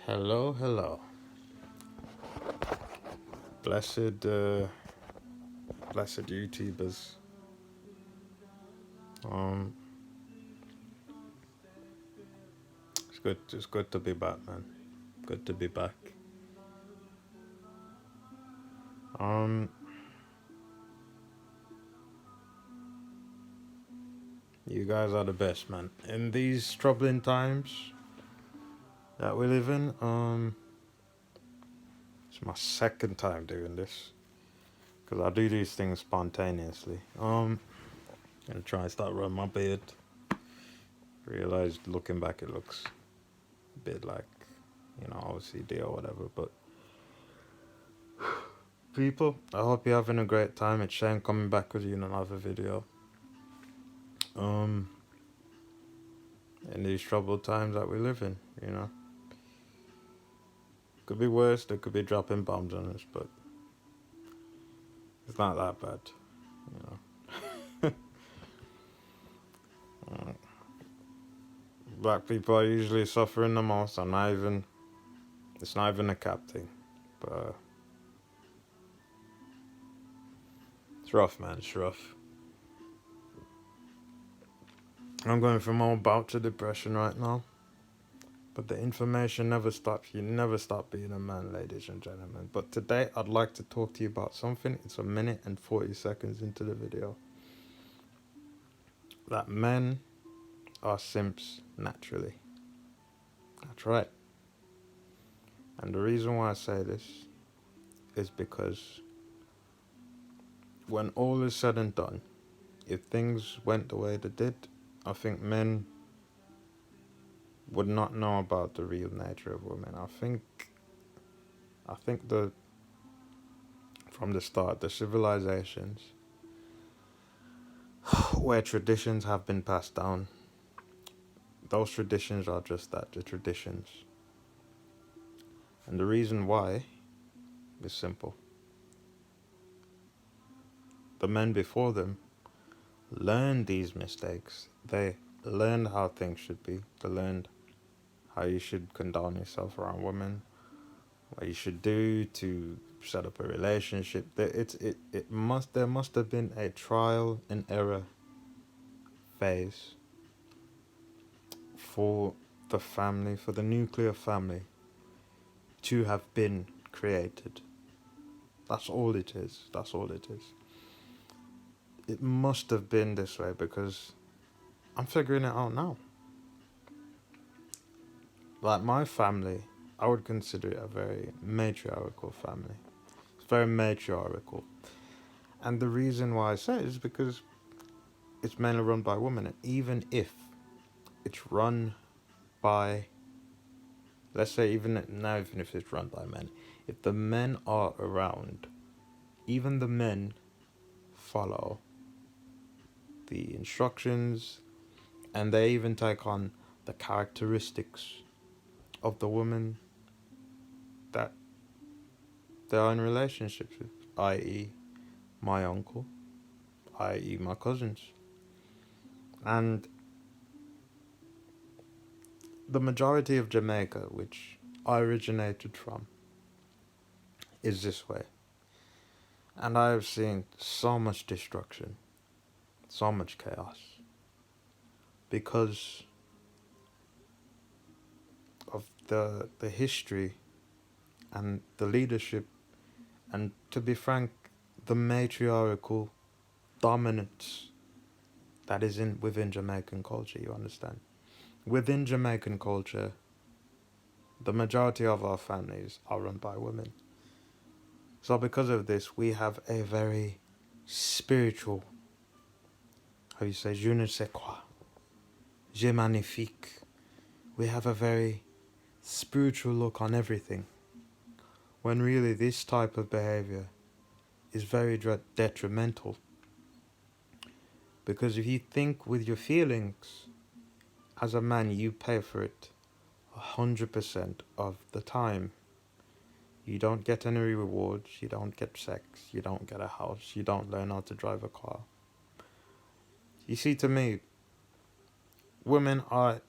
Hello, hello. Blessed, blessed YouTubers. Um, it's good to be back, man. Good to be back. Um, you guys are the best, man. In these troubling times that we live in, it's my second time doing this because I do these things spontaneously. Gonna try and start growing my beard. Realized looking back, it looks a bit like, OCD or whatever, but people, I hope you're having a great time. It's Shane coming back with you in another video. Um, in these troubled times that we live in. Could be worse, they could be dropping bombs on us, but it's not that bad, you know. uh, Black people are usually suffering the most. It's not even a cap thing, but it's rough, man, it's rough. I'm going from all bout to depression right now. But the information never stops. You never stop being a man, ladies and gentlemen. But today, I'd like to talk to you about something. It's a minute and 40 seconds into the video. That men are simps naturally. That's right. And the reason why I say this is because when all is said and done, if things went the way they did, I think men would not know about the real nature of women. I think from the start, the civilizations where traditions have been passed down, those traditions are just that, the traditions. And the reason why is simple. The men before them learned these mistakes. They learned how things should be. They learned how you should conduct yourself around women, what you should do to set up a relationship. There must have been a trial and error phase for the family, for the nuclear family to have been created. That's all it is. That's all it is. It must have been this way because I'm figuring it out now. Like my family, I would consider it a very matriarchal family. It's very matriarchal. And the reason why I say it is because it's mainly run by women. And even if it's run by, let's say even if it's run by men, if the men are around, even the men follow the instructions and they even take on the characteristics of the woman that they are in relationships with, i.e. my uncle, i.e. my cousins. And the majority of Jamaica, which I originated from, is this way. And I have seen so much destruction, so much chaos, because of the history and the leadership, and to be frank, the matriarchal dominance that is within Jamaican culture, you understand? Within Jamaican culture, the majority of our families are run by women. So because of this, we have a very spiritual, how you say, je ne sais quoi, je magnifique. We have a very spiritual look on everything, when really this type of behavior is very detrimental. Because if you think with your feelings, as a man, you pay for it 100% of the time. You don't get any rewards, you don't get sex, you don't get a house, you don't learn how to drive a car. You see, to me, women are,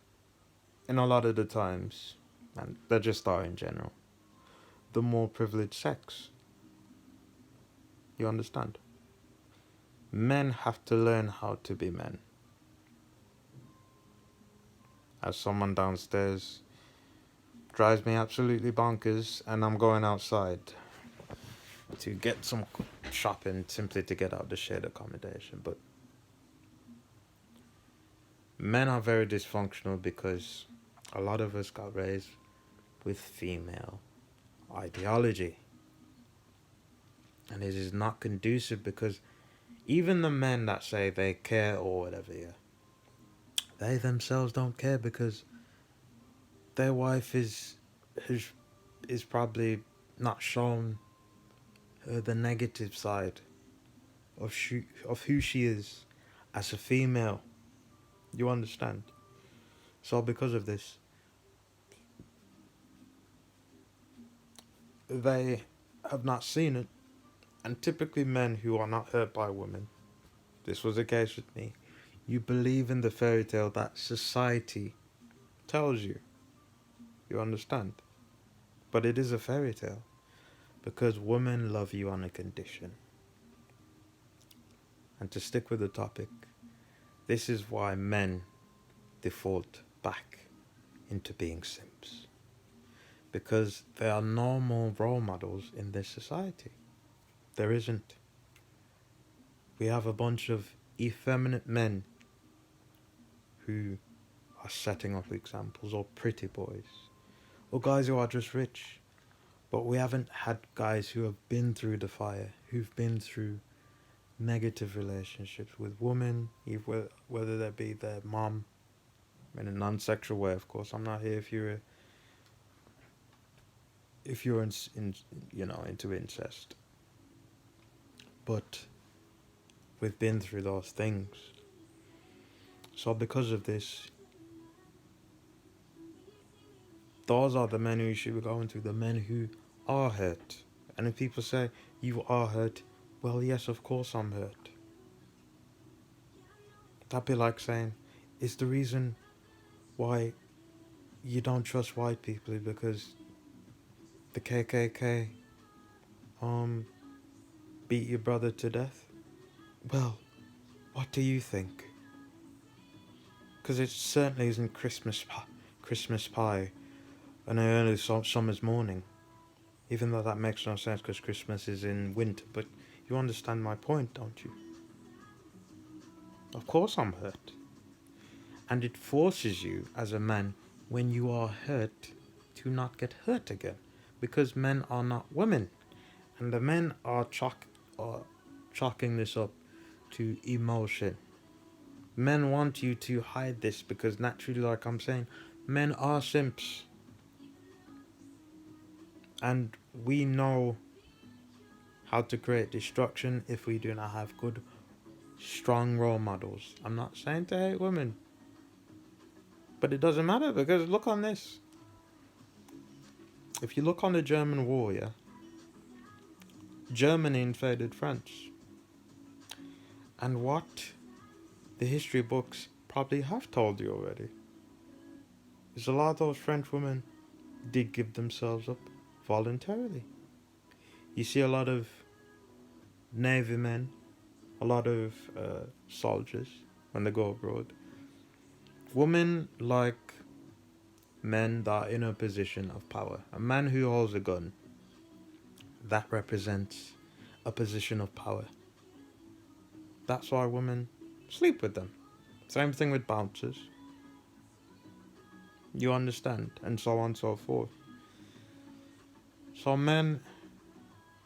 in a lot of the times, and they just are in general, the more privileged sex. You understand? Men have to learn how to be men. As someone downstairs drives me absolutely bonkers, and I'm going outside to get some shopping simply to get out the shared accommodation. But men are very dysfunctional because a lot of us got raised with female ideology. And it is not conducive because even the men that say they care or whatever, yeah, they themselves don't care because their wife is, is probably not shown her the negative side of who she is as a female. You understand? So because of this, they have not seen it. And typically men who are not hurt by women, this was the case with me, you believe in the fairy tale that society tells you. You understand? But it is a fairy tale because women love you on a condition. And to stick with the topic, this is why men default back into being simps. Because there are no more role models in this society. There isn't. We have a bunch of effeminate men who are setting up examples, or pretty boys, or guys who are just rich. But we haven't had guys who have been through the fire, who've been through negative relationships with women, whether that be their mom, in a non-sexual way, of course. I'm not here if you're in into incest, but we've been through those things. So because of this, those are the men who you should be going to, the men who are hurt. And if people say you are hurt, well, yes, of course I'm hurt. That'd be like saying, is the reason why you don't trust white people is because the KKK beat your brother to death? Well, what do you think? Because it certainly isn't Christmas pie on an early summer's morning. Even though that makes no sense because Christmas is in winter. But you understand my point, don't you? Of course I'm hurt. And it forces you as a man, when you are hurt, to not get hurt again. Because men are not women. And the men are chalking this up to emotion. Men want you to hide this because naturally, like I'm saying, men are simps. And we know how to create destruction if we do not have good, strong role models. I'm not saying to hate women, but it doesn't matter because look on this. If you look on the German war, yeah, Germany invaded France. And what the history books probably have told you already is a lot of those French women did give themselves up voluntarily. You see a lot of Navy men, a lot of soldiers when they go abroad. Women like men that are in a position of power. A man who holds a gun, that represents a position of power. That's why women sleep with them. Same thing with bouncers. You understand? And so on and so forth. So men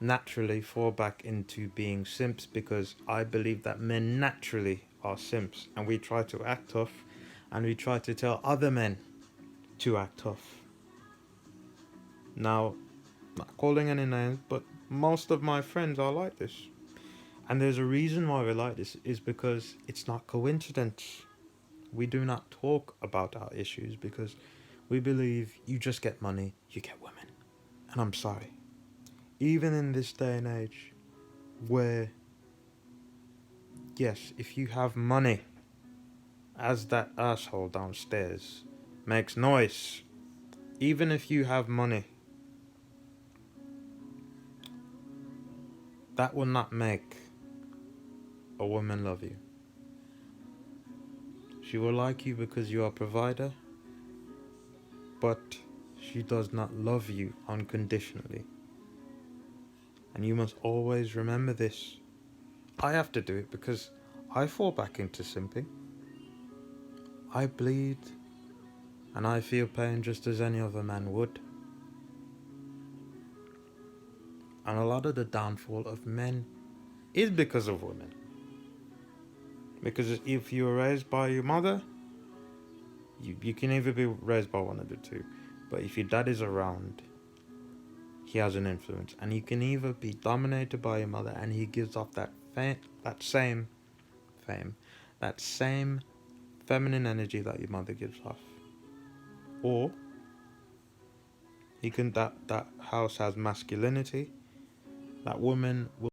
naturally fall back into being simps because I believe that men naturally are simps. And we try to act tough and we try to tell other men to act tough. Now, not calling any names, but most of my friends are like this. And there's a reason why we're like this is because it's not coincidence. We do not talk about our issues because we believe you just get money, you get women. And I'm sorry. Even in this day and age where, yes, if you have money, as that asshole downstairs makes noise, Even if you have money, that will not make a woman love you. She will like you because you are a provider, but she does not love you unconditionally. And you must always remember this. I have to do it because I fall back into simping. I bleed and I feel pain just as any other man would. And a lot of the downfall of men is because of women. Because if you were raised by your mother, you can either be raised by one of the two. But if your dad is around, he has an influence. And you can either be dominated by your mother and he gives off that same feminine energy that your mother gives off. Or that house has masculinity. That woman will